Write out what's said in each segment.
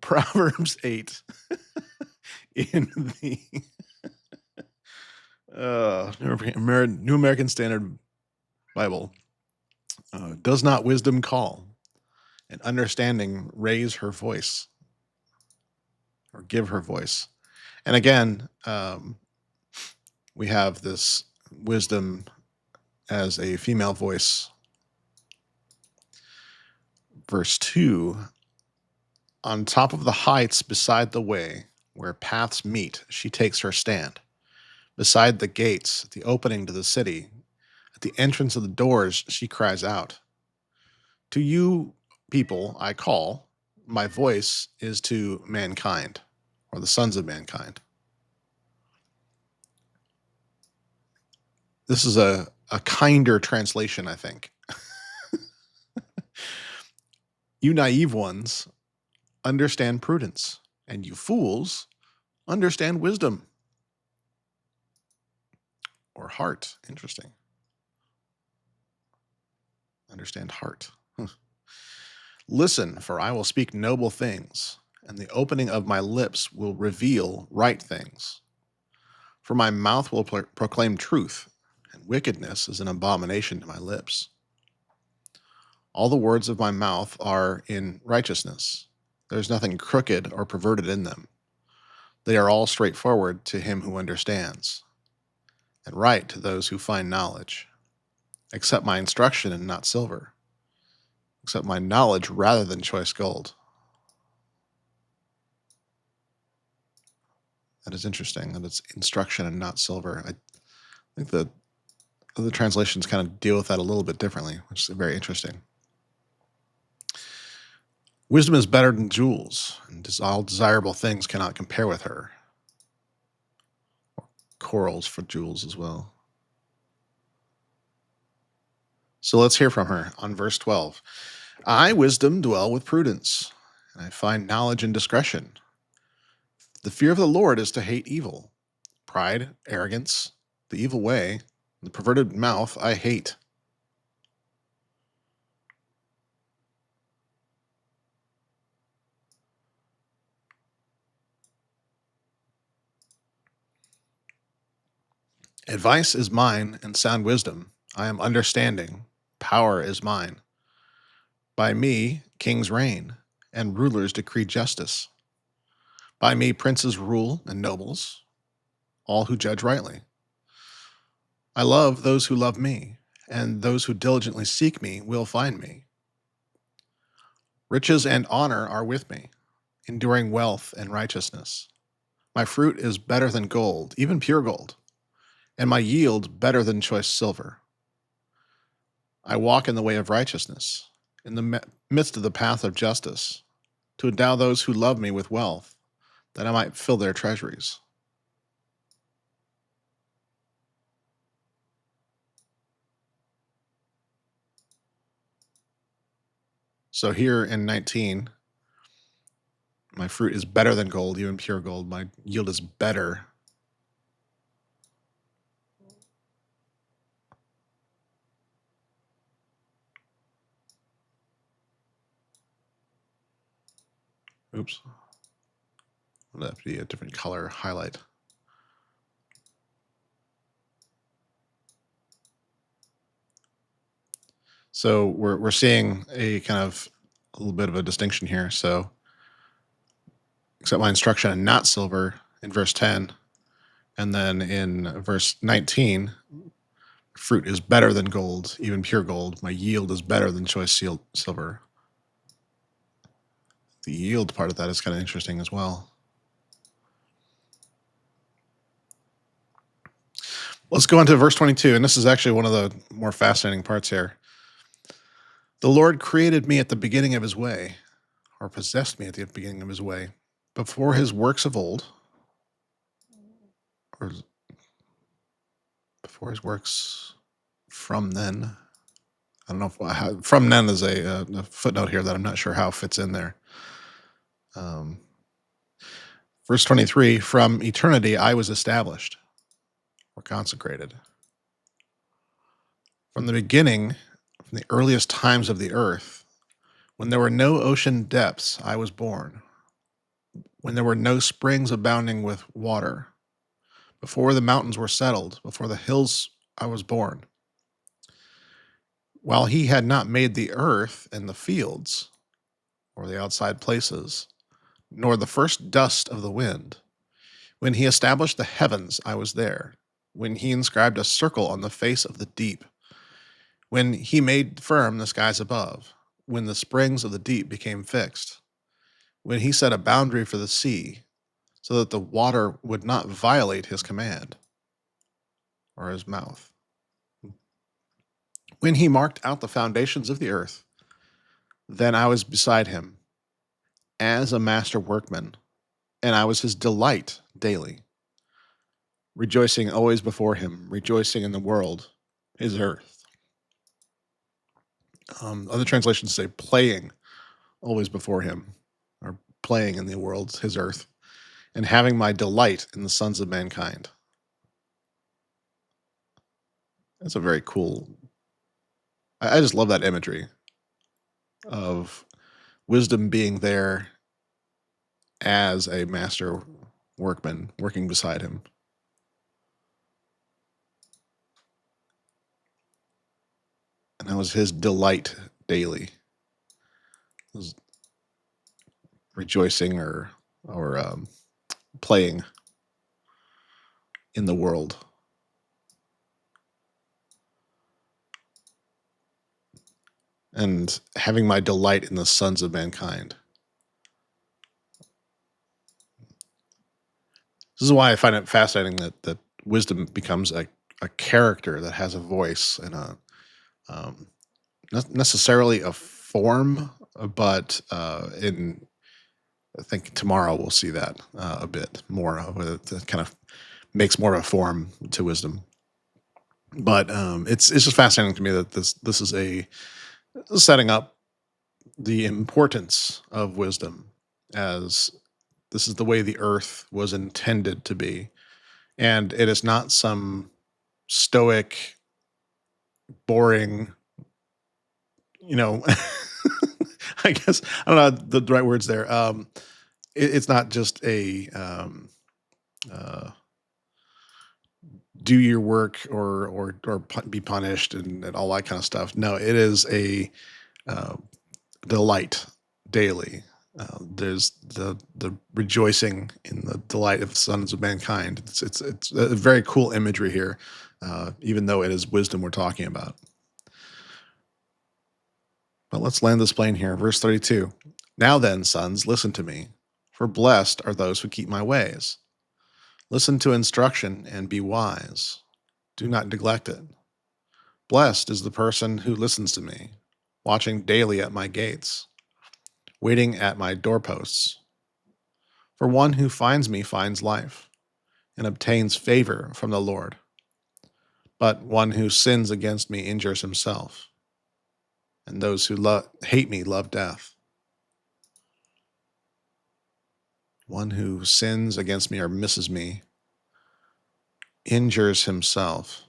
Proverbs 8 in the New American Standard Bible. Does not wisdom call, and understanding raise her voice or give her voice? And again, we have this wisdom as a female voice. Verse 2, on top of the heights beside the way where paths meet, she takes her stand. Beside the gates, at the opening to the city, at the entrance of the doors, she cries out. To you, people, I call. My voice is to mankind, or the sons of mankind. This is a kinder translation, I think. You naive ones, understand prudence, and you fools, understand wisdom. Or heart. Interesting. Understand heart. Listen, for I will speak noble things, and the opening of my lips will reveal right things. For my mouth will proclaim truth, and wickedness is an abomination to my lips. All the words of my mouth are in righteousness. There is nothing crooked or perverted in them. They are all straightforward to him who understands, and right to those who find knowledge. Accept my instruction and not silver. Accept my knowledge rather than choice gold. That is interesting that it's instruction and not silver. I think the other translations kind of deal with that a little bit differently, which is very interesting. Wisdom is better than jewels, and all desirable things cannot compare with her. Corals for jewels as well. So let's hear from her on verse 12. I, wisdom, dwell with prudence, and I find knowledge and discretion. The fear of the Lord is to hate evil. Pride, arrogance, the evil way, the perverted mouth I hate. Advice is mine and sound wisdom. I am understanding. Power is mine. By me, kings reign, and rulers decree justice. By me, princes rule and nobles, all who judge rightly. I love those who love me, and those who diligently seek me will find me. Riches and honor are with me, enduring wealth and righteousness. My fruit is better than gold, even pure gold, and my yield better than choice silver. I walk in the way of righteousness, in the midst of the path of justice, to endow those who love me with wealth, that I might fill their treasuries. So here in 19, my fruit is better than gold, even pure gold. My yield is better. Oops. Would that be a different color highlight? So we're seeing a kind of a little bit of a distinction here. So accept my instruction and not silver in verse 10. And then in verse 19, fruit is better than gold, even pure gold. My yield is better than choice silver. The yield part of that is kind of interesting as well. Let's go on to verse 22, and this is actually one of the more fascinating parts here. The Lord created me at the beginning of his way, or possessed me at the beginning of his way, before his works of old, or before his works from then. I don't know if from then is a footnote here that I'm not sure how fits in there. Verse 23, from eternity I was established or consecrated. From the beginning, from the earliest times of the earth, when there were no ocean depths, I was born, when there were no springs abounding with water, before the mountains were settled, before the hills I was born, while he had not made the earth and the fields, or the outside places, nor the first dust of the wind. When he established the heavens, I was there. When he inscribed a circle on the face of the deep, when he made firm the skies above, when the springs of the deep became fixed, when he set a boundary for the sea, so that the water would not violate his command or his mouth. When he marked out the foundations of the earth, then I was beside him as a master workman, and I was his delight daily, rejoicing always before him, rejoicing in the world, his earth. Other translations say playing always before him, or playing in the world, his earth, and having my delight in the sons of mankind. That's a very cool. I just love that imagery of wisdom being there as a master workman working beside him. And that was his delight daily. Was rejoicing or playing in the world. And having my delight in the sons of mankind. This is why I find it fascinating that wisdom becomes a character that has a voice and um, not necessarily a form, but in I think tomorrow we'll see that a bit more of it. It kind of makes more of a form to wisdom. But it's just fascinating to me that this is a setting up the importance of wisdom as this is the way the earth was intended to be, and it is not some stoic, boring, you know. I guess I don't know the right words there. It's not just a uh, do your work or be punished and all that kind of stuff. No, it is a uh, delight daily. There's the rejoicing in the delight of the sons of mankind. It's a very cool imagery here, even though it is wisdom we're talking about. But let's land this plane here. Verse 32. Now then, sons, listen to me, for blessed are those who keep my ways. Listen to instruction and be wise. Do not neglect it. Blessed is the person who listens to me, watching daily at my gates, waiting at my doorposts. For one who finds me finds life and obtains favor from the Lord. But one who sins against me injures himself, and those who hate me love death. One who sins against me or misses me injures himself.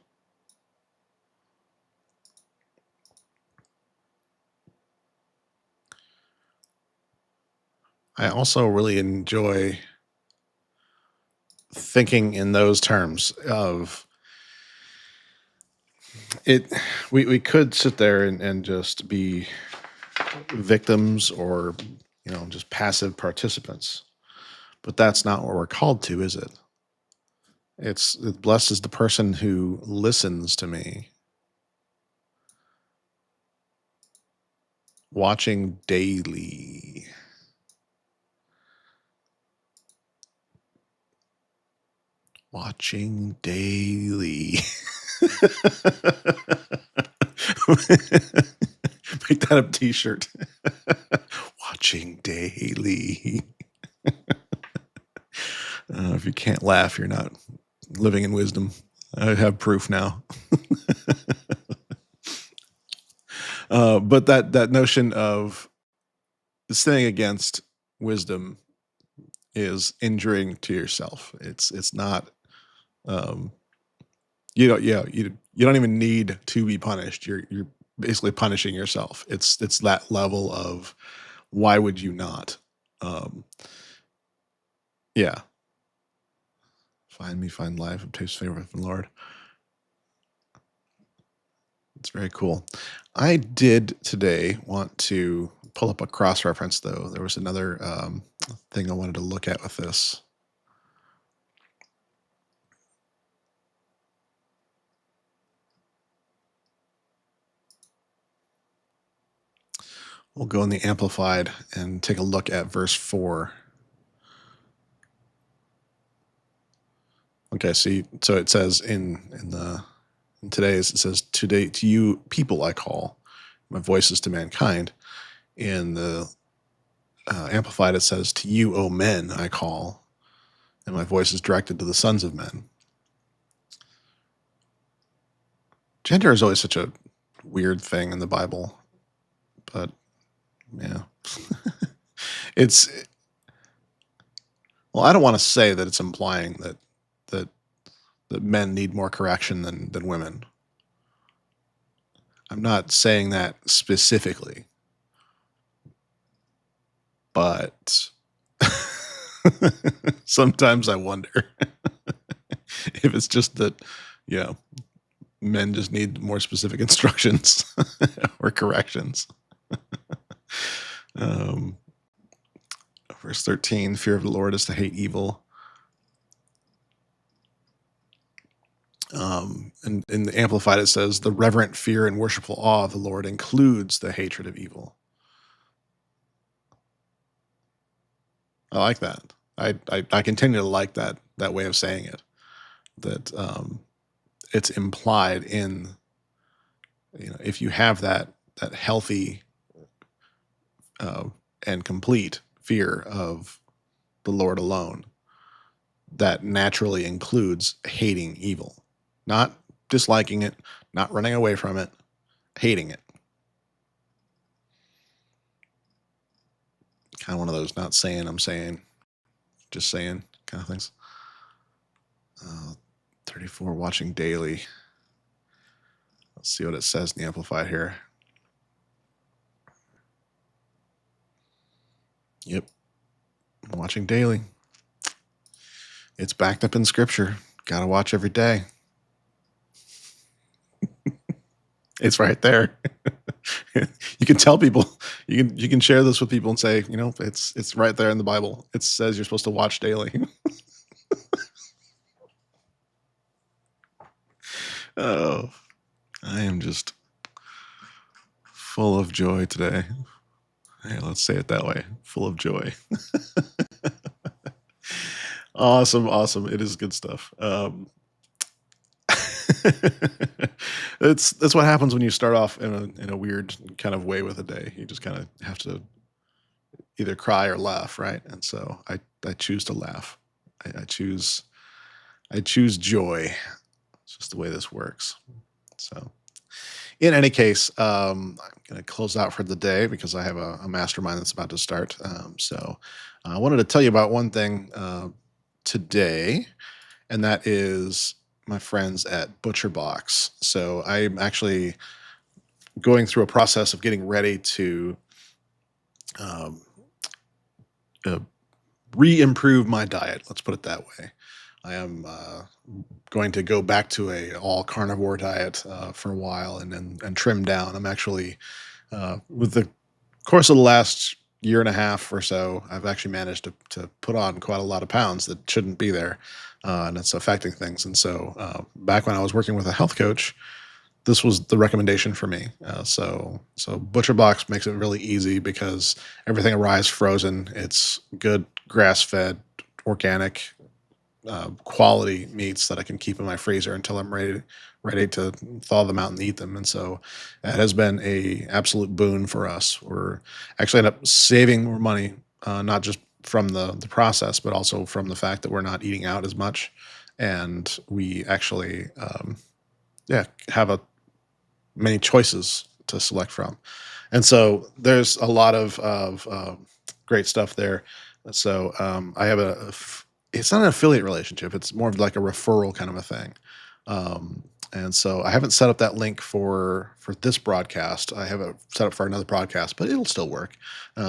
I also really enjoy thinking in those terms of it. We could sit there and just be victims or just passive participants, but that's not what we're called to, is it? It's blessed is the person who listens to me, watching daily. Watching daily. Make that a t-shirt. Watching daily. If you can't laugh, you're not living in wisdom. I have proof now. But that notion of sinning against wisdom is injuring to yourself. It's not. Um, you don't even need to be punished. You're basically punishing yourself. It's that level of why would you not? Um, Yeah. Find me, find life, obtain favor from the Lord. It's very cool. I did today want to pull up a cross reference, though. There was another thing I wanted to look at with this. We'll go in the Amplified and take a look at verse 4. Okay, see, so it says in today's, it says, "Today to you people I call, my voice is to mankind." In the Amplified, it says, "To you, O men, I call, and my voice is directed to the sons of men." Gender is always such a weird thing in the Bible, but yeah. It's well, I don't want to say that it's implying that that men need more correction than women. I'm not saying that specifically, but sometimes I wonder if it's just that, yeah, men just need more specific instructions or corrections. Um, Verse 13, fear of the Lord is to hate evil. And in the Amplified, it says, the reverent fear and worshipful awe of the Lord includes the hatred of evil. I like that. I continue to like that way of saying it. That it's implied in, if you have that healthy uh, and complete fear of the Lord alone, that naturally includes hating evil, not disliking it, not running away from it, hating it. Kind of one of those not saying I'm saying, just saying kind of things. 34, watching daily. Let's see what it says in the Amplified here. Yep, watching daily. It's backed up in Scripture. Got to watch every day. It's right there. You can tell people. You can share this with people and say, it's right there in the Bible. It says you're supposed to watch daily. Oh, I am just full of joy today. Hey, let's say it that way. Full of joy. Awesome, awesome. It is good stuff. That's what happens when you start off in a weird kind of way with a day. You just kind of have to either cry or laugh, right? And so I choose to laugh. I choose joy. It's just the way this works. So in any case, I'm going to close out for the day because I have a mastermind that's about to start. So I wanted to tell you about one thing today, and that is my friends at Butcher Box. So I'm actually going through a process of getting ready to um, uh, re-improve my diet. Let's put it that way. I am going to go back to a all carnivore diet for a while and trim down. I'm actually with the course of the last year and a half or so, I've actually managed to put on quite a lot of pounds that shouldn't be there, and it's affecting things. And so, back when I was working with a health coach, this was the recommendation for me. So Butcher Box makes it really easy because everything arrives frozen. It's good grass fed, organic, quality meats that I can keep in my freezer until I'm ready to thaw them out and eat them. And so it has been a absolute boon for us. We're actually end up saving more money, not just from the process, but also from the fact that we're not eating out as much, and we actually yeah have a many choices to select from. And so there's a lot of great stuff there. So I have it's not an affiliate relationship. It's more of like a referral kind of a thing. And so I haven't set up that link for this broadcast. I have it set up for another broadcast, but it'll still work.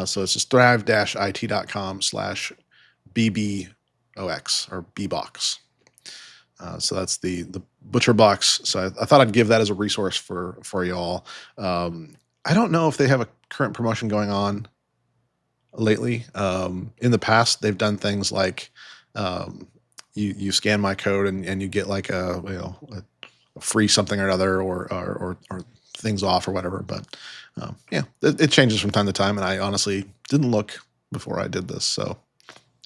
So it's just thrive-it.com/BB or B box. So that's the butcher box. So I thought I'd give that as a resource for y'all. I don't know if they have a current promotion going on lately. In the past, they've done things like um, you scan my code and you get like a free something or another, or things off or whatever. But yeah, it changes from time to time, and I honestly didn't look before I did this. So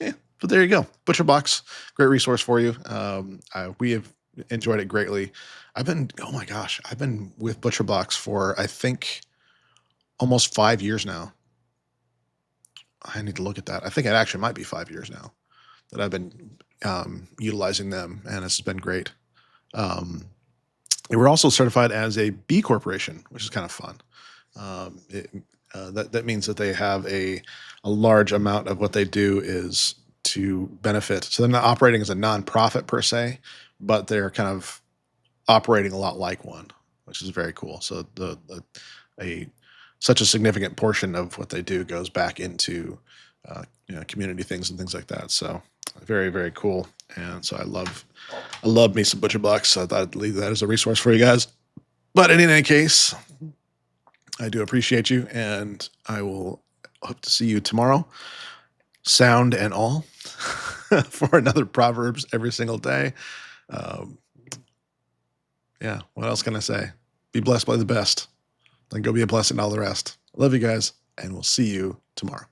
yeah, but there you go. Butcher Box, great resource for you. We have enjoyed it greatly. Oh my gosh, I've been with Butcher Box for I think almost 5 years now. I need to look at that. I think it actually might be 5 years now that I've been utilizing them, and it's been great. Um, they were also certified as a B corporation, which is kind of fun. It, that means that they have a large amount of what they do is to benefit. So they're not operating as a nonprofit per se, but they're kind of operating a lot like one, which is very cool. So a such a significant portion of what they do goes back into community things and things like that. So very very cool. And so I love me some Butcher Box. So I thought I'd leave that as a resource for you guys. But in any case, I do appreciate you, and I will hope to see you tomorrow, sound and all, for another Proverbs every single day. Um, yeah, what else can I say? Be blessed by the best. Then go be a blessing to all the rest. Love you guys, and we'll see you tomorrow.